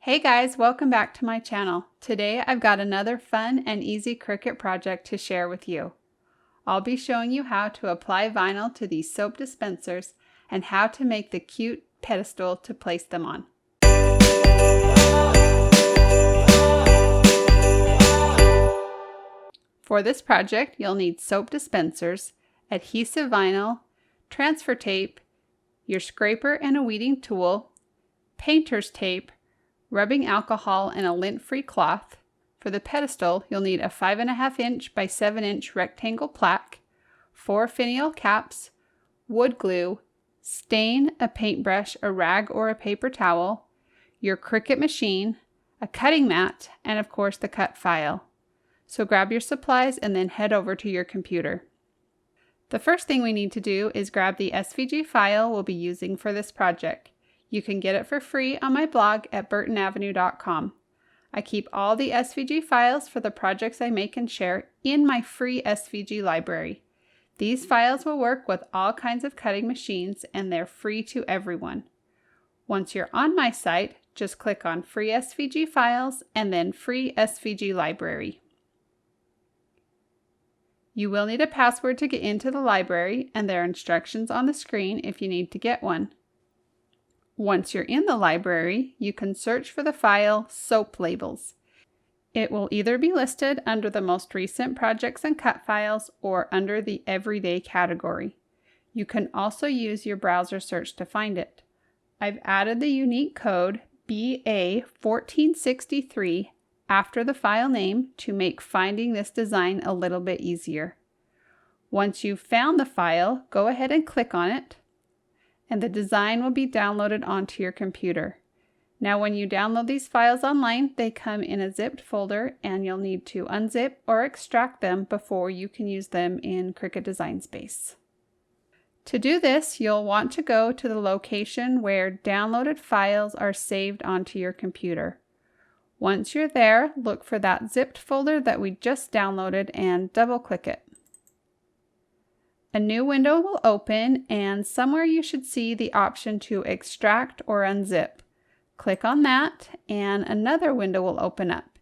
Hey guys, welcome back to my channel. Today I've got another fun and easy Cricut project to share with you. I'll be showing you how to apply vinyl to these soap dispensers and how to make the cute pedestal to place them on. For this project, you'll need soap dispensers, adhesive vinyl, transfer tape, your scraper and a weeding tool, painter's tape, rubbing alcohol, and a lint-free cloth. For the pedestal, you'll need a 5.5 inch by 7 inch rectangle plaque, 4 finial caps, wood glue, stain, a paintbrush, a rag or a paper towel, your Cricut machine, a cutting mat, and of course the cut file. So grab your supplies and then head over to your computer. The first thing we need to do is grab the SVG file we'll be using for this project. You can get it for free on my blog at burtonavenue.com. I keep all the SVG files for the projects I make and share in my free SVG library. These files will work with all kinds of cutting machines and they're free to everyone. Once you're on my site, just click on Free SVG Files and then Free SVG Library. You will need a password to get into the library, and there are instructions on the screen if you need to get one. Once you're in the library, you can search for the file Soap Labels. It will either be listed under the most recent projects and cut files or under the everyday category. You can also use your browser search to find it. I've added the unique code BA1463 after the file name to make finding this design a little bit easier. Once you've found the file, go ahead and click on it, and the design will be downloaded onto your computer. Now when you download these files online, they come in a zipped folder and you'll need to unzip or extract them before you can use them in Cricut Design Space. To do this, you'll want to go to the location where downloaded files are saved onto your computer. Once you're there, look for that zipped folder that we just downloaded and double-click it. A new window will open, and somewhere you should see the option to extract or unzip. Click on that and another window will open up.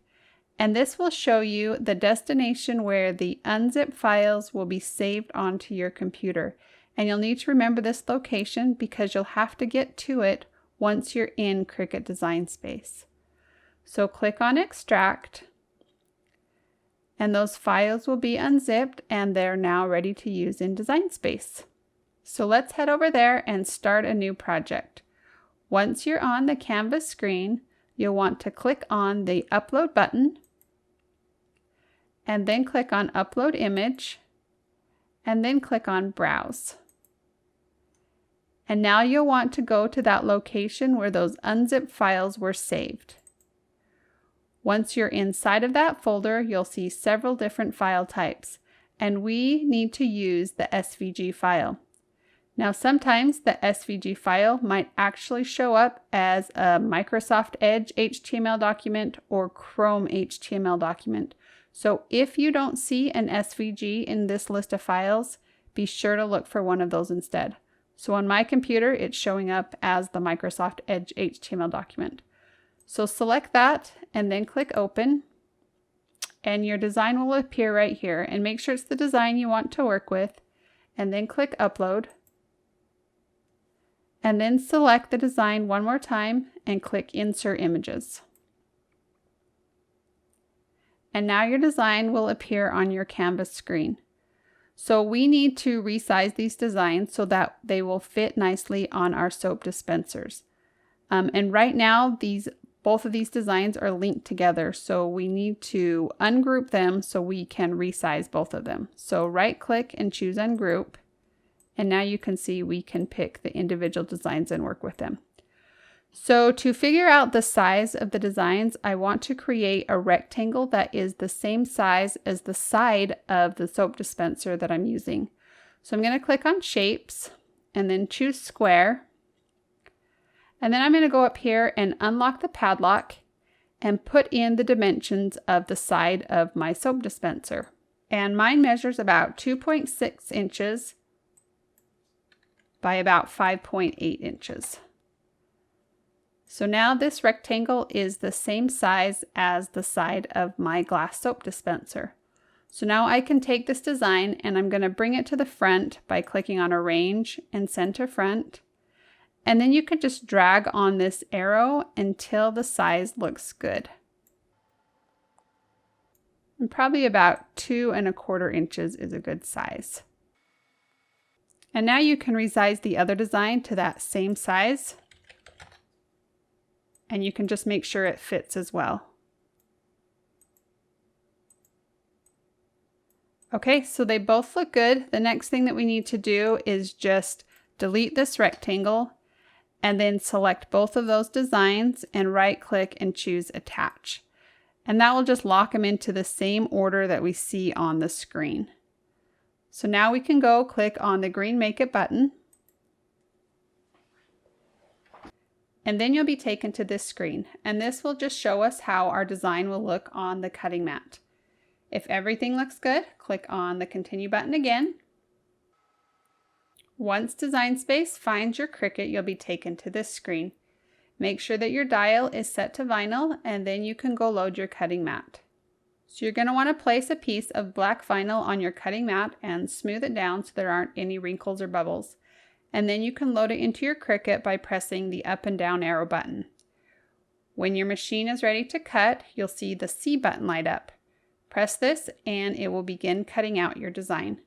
And this will show you the destination where the unzipped files will be saved onto your computer. And you'll need to remember this location because you'll have to get to it once you're in Cricut Design Space. So click on Extract, and those files will be unzipped and they're now ready to use in Design Space. So let's head over there and start a new project. Once you're on the Canvas screen, you'll want to click on the Upload button, and then click on Upload Image, and then click on Browse. And now you'll want to go to that location where those unzipped files were saved. Once you're inside of that folder, you'll see several different file types, and we need to use the SVG file. Now sometimes the SVG file might actually show up as a Microsoft Edge HTML document or Chrome HTML document. So if you don't see an SVG in this list of files, be sure to look for one of those instead. So on my computer, it's showing up as the Microsoft Edge HTML document. So select that and then click Open, and your design will appear right here, and make sure it's the design you want to work with, and then click Upload, and then select the design one more time and click Insert Images. And now your design will appear on your Canvas screen. So we need to resize these designs so that they will fit nicely on our soap dispensers. And right now, both of these designs are linked together, so we need to ungroup them so we can resize both of them. So right click and choose Ungroup, and now you can see we can pick the individual designs and work with them. So to figure out the size of the designs, I want to create a rectangle that is the same size as the side of the soap dispenser that I'm using. So I'm going to click on Shapes and then choose Square. And then I'm going to go up here and unlock the padlock and put in the dimensions of the side of my soap dispenser. And mine measures about 2.6 inches by about 5.8 inches. So now this rectangle is the same size as the side of my glass soap dispenser. So now I can take this design and I'm going to bring it to the front by clicking on Arrange and Center Front. And then you can just drag on this arrow until the size looks good. And probably about 2 1/4 inches is a good size. And now you can resize the other design to that same size. And you can just make sure it fits as well. Okay, so they both look good. The next thing that we need to do is just delete this rectangle and then select both of those designs and right click and choose Attach. And that will just lock them into the same order that we see on the screen. So now we can go click on the green Make It button. And then you'll be taken to this screen, and this will just show us how our design will look on the cutting mat. If everything looks good, click on the Continue button again. Once Design Space finds your Cricut, you'll be taken to this screen. Make sure that your dial is set to vinyl, and then you can go load your cutting mat. So you're going to want to place a piece of black vinyl on your cutting mat and smooth it down so there aren't any wrinkles or bubbles. And then you can load it into your Cricut by pressing the up and down arrow button. When your machine is ready to cut, you'll see the C button light up. Press this and it will begin cutting out your design.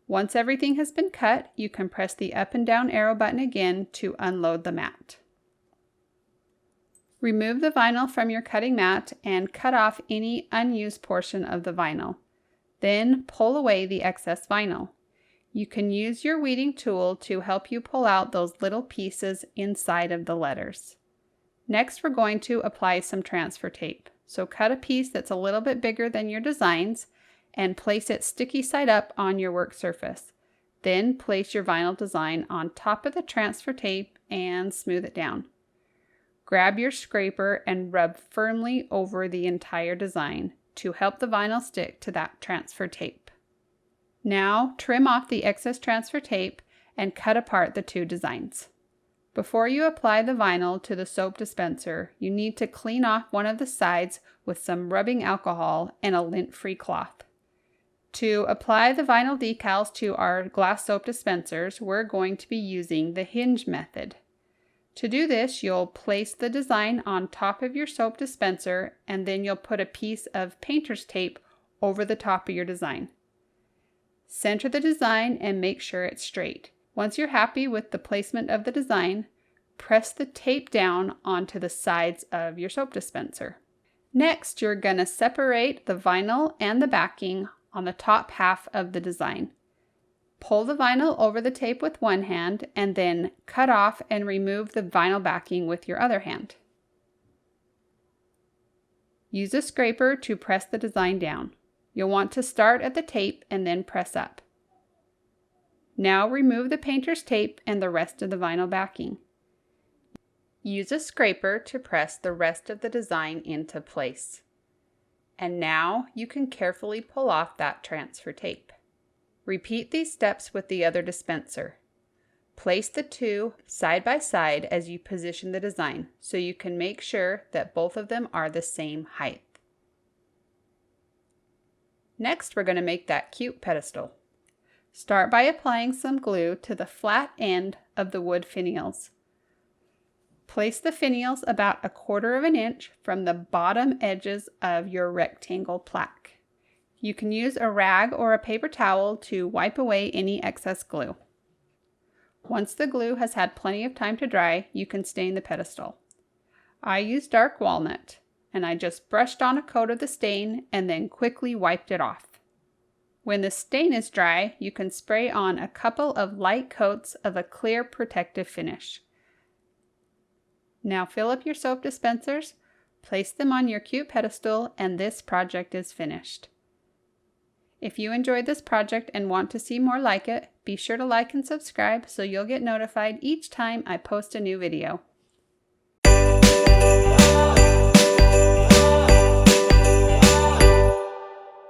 Once everything has been cut, you can press the up and down arrow button again to unload the mat. Remove the vinyl from your cutting mat and cut off any unused portion of the vinyl. Then pull away the excess vinyl. You can use your weeding tool to help you pull out those little pieces inside of the letters. Next, we're going to apply some transfer tape. So cut a piece that's a little bit bigger than your designs and place it sticky side up on your work surface. Then place your vinyl design on top of the transfer tape and smooth it down. Grab your scraper and rub firmly over the entire design to help the vinyl stick to that transfer tape. Now trim off the excess transfer tape and cut apart the two designs. Before you apply the vinyl to the soap dispenser, you need to clean off one of the sides with some rubbing alcohol and a lint-free cloth. To apply the vinyl decals to our glass soap dispensers, we're going to be using the hinge method. To do this, you'll place the design on top of your soap dispenser and then you'll put a piece of painter's tape over the top of your design. Center the design and make sure it's straight. Once you're happy with the placement of the design, press the tape down onto the sides of your soap dispenser. Next, you're going to separate the vinyl and the backing on the top half of the design. Pull the vinyl over the tape with one hand and then cut off and remove the vinyl backing with your other hand. Use a scraper to press the design down. You'll want to start at the tape and then press up. Now remove the painter's tape and the rest of the vinyl backing. Use a scraper to press the rest of the design into place. And now you can carefully pull off that transfer tape. Repeat these steps with the other dispenser. Place the two side by side as you position the design so you can make sure that both of them are the same height. Next, we're going to make that cute pedestal. Start by applying some glue to the flat end of the wood finials. Place the finials about 1/4 inch from the bottom edges of your rectangle plaque. You can use a rag or a paper towel to wipe away any excess glue. Once the glue has had plenty of time to dry, you can stain the pedestal. I used Dark Walnut, and I just brushed on a coat of the stain and then quickly wiped it off. When the stain is dry, you can spray on a couple of light coats of a clear protective finish. Now fill up your soap dispensers, place them on your cute pedestal, and this project is finished. If you enjoyed this project and want to see more like it, be sure to like and subscribe so you'll get notified each time I post a new video.